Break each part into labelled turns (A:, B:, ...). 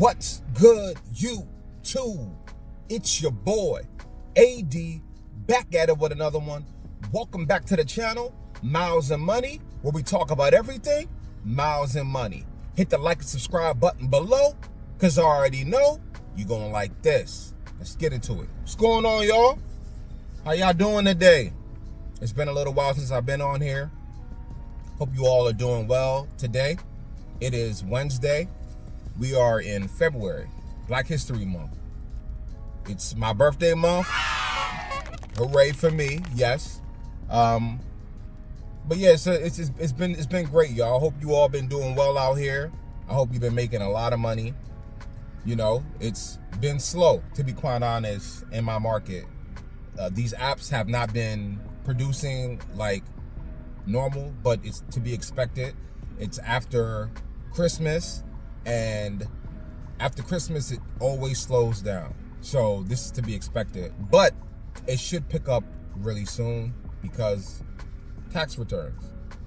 A: What's good, YouTube? It's your boy, AD, back at it with another one. Welcome back to the channel, Miles and Money, where we talk about everything miles and money. Hit the like and subscribe button below, because I already know you're going to like this. Let's get into it. What's going on, y'all? How y'all doing today? It's been a little while since I've been on here. Hope you all are doing well today. It is Wednesday. We are in February, Black History Month. It's my birthday month. Hooray for me, yes. But yeah, so it's been great, y'all. I hope you all been doing well out here. I hope you've been making a lot of money. You know, it's been slow, to be quite honest, in my market. These apps have not been producing like normal, but it's to be expected. It's after Christmas, and after Christmas it always slows down, so this is to be expected, but it should pick up really soon because tax returns,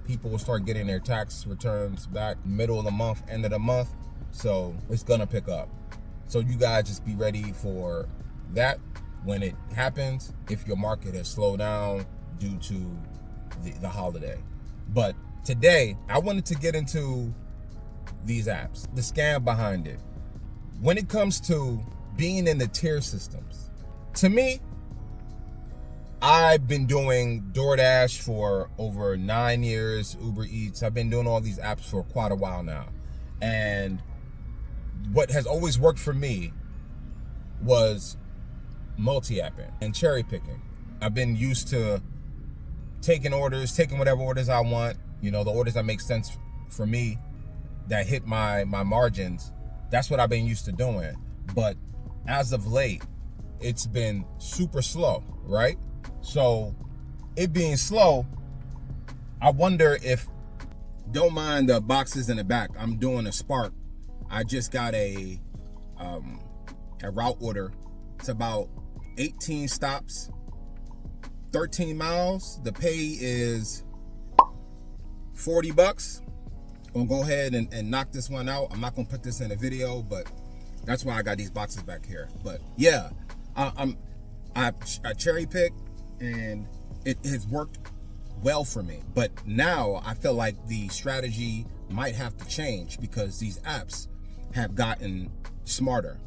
A: people will start getting their tax returns back middle of the month, end of the month, so it's gonna pick up. So you guys just be ready for that when it happens, if your market has slowed down due to the holiday. But today I wanted to get into these apps, the scam behind it. When it comes to being in the tier systems, to me, I've been doing DoorDash for over 9 years, UberEATS. I've been doing all these apps for quite a while now. And what has always worked for me was multi-apping and cherry picking. I've been used to taking whatever orders I want, you know, the orders that make sense for me, that hit my margins. That's what I've been used to doing. But as of late, it's been super slow, right? So it being slow, I wonder if, don't mind the boxes in the back, I'm doing a Spark. I just got a route order. It's about 18 stops, 13 miles. The pay is $40. Gonna go ahead and knock this one out. I'm not gonna put this in a video, but that's why I got these boxes back here. But yeah, I cherry pick, and it has worked well for me. But now I feel like the strategy might have to change because these apps have gotten smarter.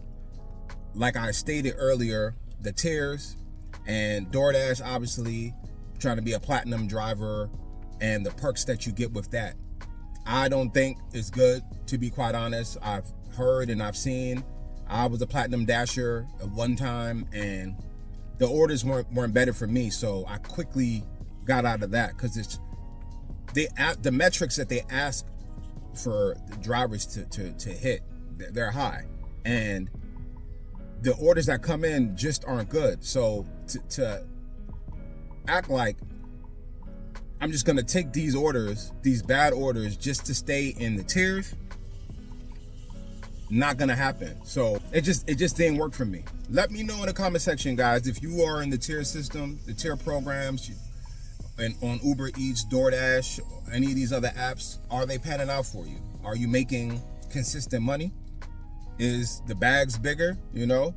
A: Like I stated earlier, the tiers and DoorDash, obviously trying to be a platinum driver and the perks that you get with that, I don't think it's good, to be quite honest. I've heard and I've seen. I was a platinum dasher at one time, and the orders weren't better for me, so I quickly got out of that because it's the metrics that they ask for the drivers to hit, they're high, and the orders that come in just aren't good. So to act like I'm just gonna take these orders, these bad orders, just to stay in the tiers, not gonna happen. So it just didn't work for me. Let me know in the comment section, guys, if you are in the tier system, the tier programs, and on UberEATS, DoorDash, any of these other apps, are they panning out for you? Are you making consistent money? Is the bags bigger? You know,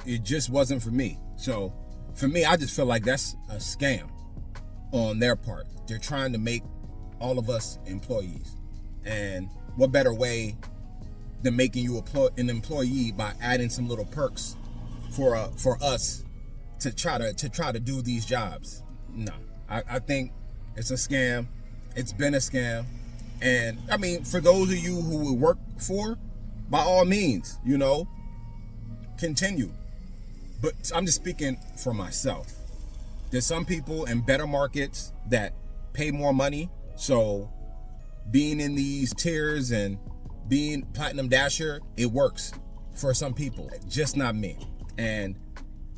A: it just wasn't for me. So for me, I just feel like that's a scam on their part. They're trying to make all of us employees, and what better way than making you an employee by adding some little perks for us to try to do these jobs? No, I think it's a scam. It's been a scam, and I mean, for those of you who will work for, by all means, you know, continue. But I'm just speaking for myself. There's some people in better markets that pay more money, so being in these tiers and being platinum dasher, it works for some people, just not me. And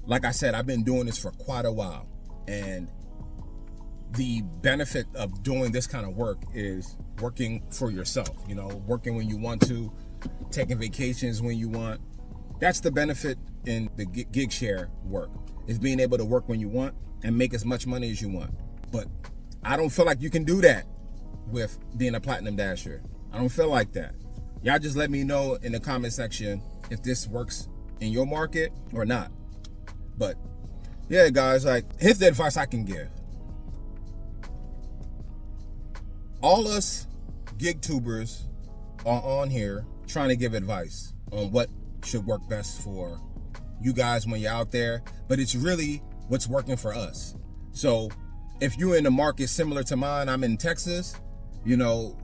A: like I said, I've been doing this for quite a while, and the benefit of doing this kind of work is working for yourself, you know, working when you want to, taking vacations when you want. That's the benefit in the gig share work, is being able to work when you want and make as much money as you want. But I don't feel like you can do that with being a platinum dasher. I don't feel like that. Y'all just let me know in the comment section if this works in your market or not. But yeah, guys, like, here's the advice I can give. All us gig tubers are on here trying to give advice on what should work best for you guys when you're out there, but it's really what's working for us. So if you're in a market similar to mine, I'm in Texas, you know,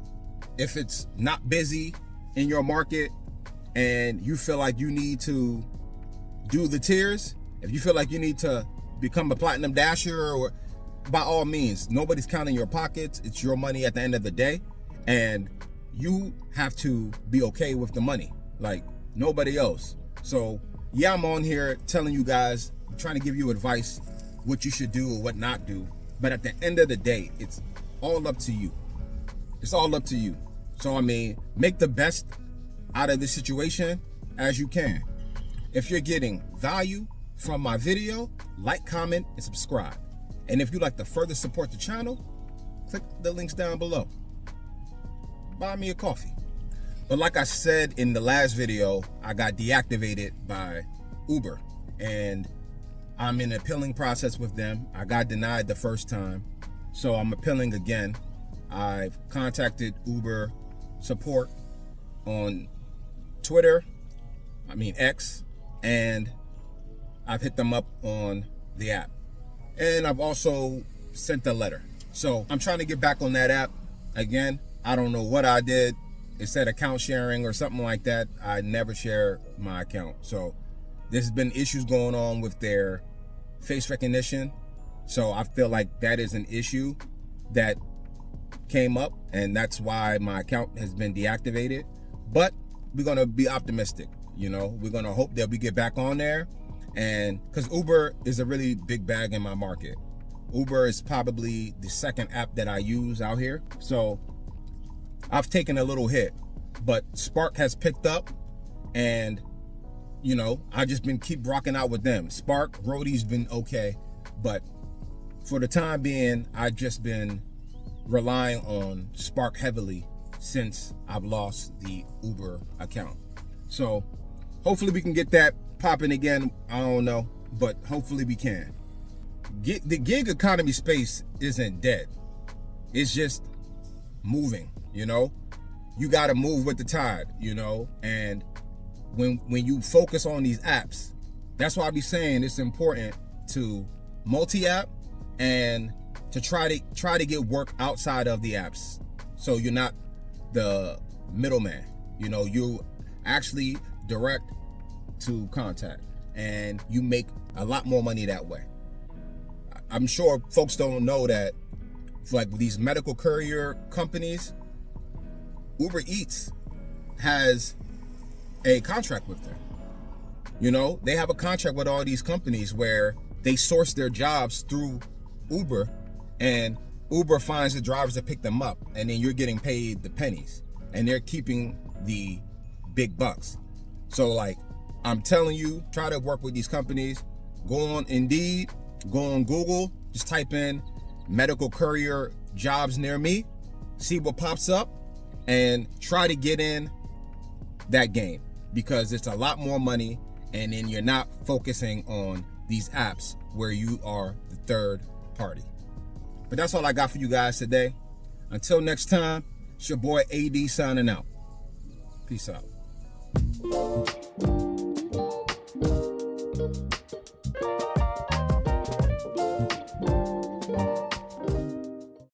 A: if it's not busy in your market and you feel like you need to do the tiers, if you feel like you need to become a platinum dasher, or by all means, nobody's counting your pockets. It's your money at the end of the day, and you have to be okay with the money like nobody else. So yeah, I'm on here telling you guys, I'm trying to give you advice, what you should do or what not do. But at the end of the day, it's all up to you. It's all up to you. So I mean, make the best out of the situation as you can. If you're getting value from my video, like, comment, and subscribe. And if you'd like to further support the channel, click the links down below. Buy me a coffee. But like I said in the last video, I got deactivated by Uber, and I'm in an appealing process with them. I got denied the first time, so I'm appealing again. I've contacted Uber support on Twitter, X, and I've hit them up on the app. And I've also sent a letter. So I'm trying to get back on that app again. I don't know what I did. It said account sharing or something like that. I never share my account. So there's been issues going on with their face recognition. So I feel like that is an issue that came up, and that's why my account has been deactivated. But we're gonna be optimistic, you know. We're gonna hope that we get back on there, and because Uber is a really big bag in my market. Uber is probably the second app that I use out here. So I've taken a little hit, but Spark has picked up, and you know, I just been keep rocking out with them. Spark, Roadie's been okay, but for the time being, I've just been relying on Spark heavily since I've lost the Uber account. So hopefully we can get that popping again. I don't know, but hopefully we can. The gig economy space isn't dead. It's just moving, you know. You got to move with the tide, you know. And when you focus on these apps, that's why I be saying it's important to multi-app and to try to get work outside of the apps, so you're not the middleman. You know, you actually direct to contact, and you make a lot more money that way. I'm sure folks don't know that, like these medical courier companies, UberEATS has a contract with them. You know, they have a contract with all these companies where they source their jobs through Uber, and Uber finds the drivers to pick them up, and then you're getting paid the pennies, and they're keeping the big bucks. So like, I'm telling you, try to work with these companies. Go on Indeed, go on Google, just type in medical courier jobs near me, see what pops up, and try to get in that game, because it's a lot more money, and then you're not focusing on these apps where you are the third party. But that's all I got for you guys today. Until next time, it's your boy AD signing out. Peace out.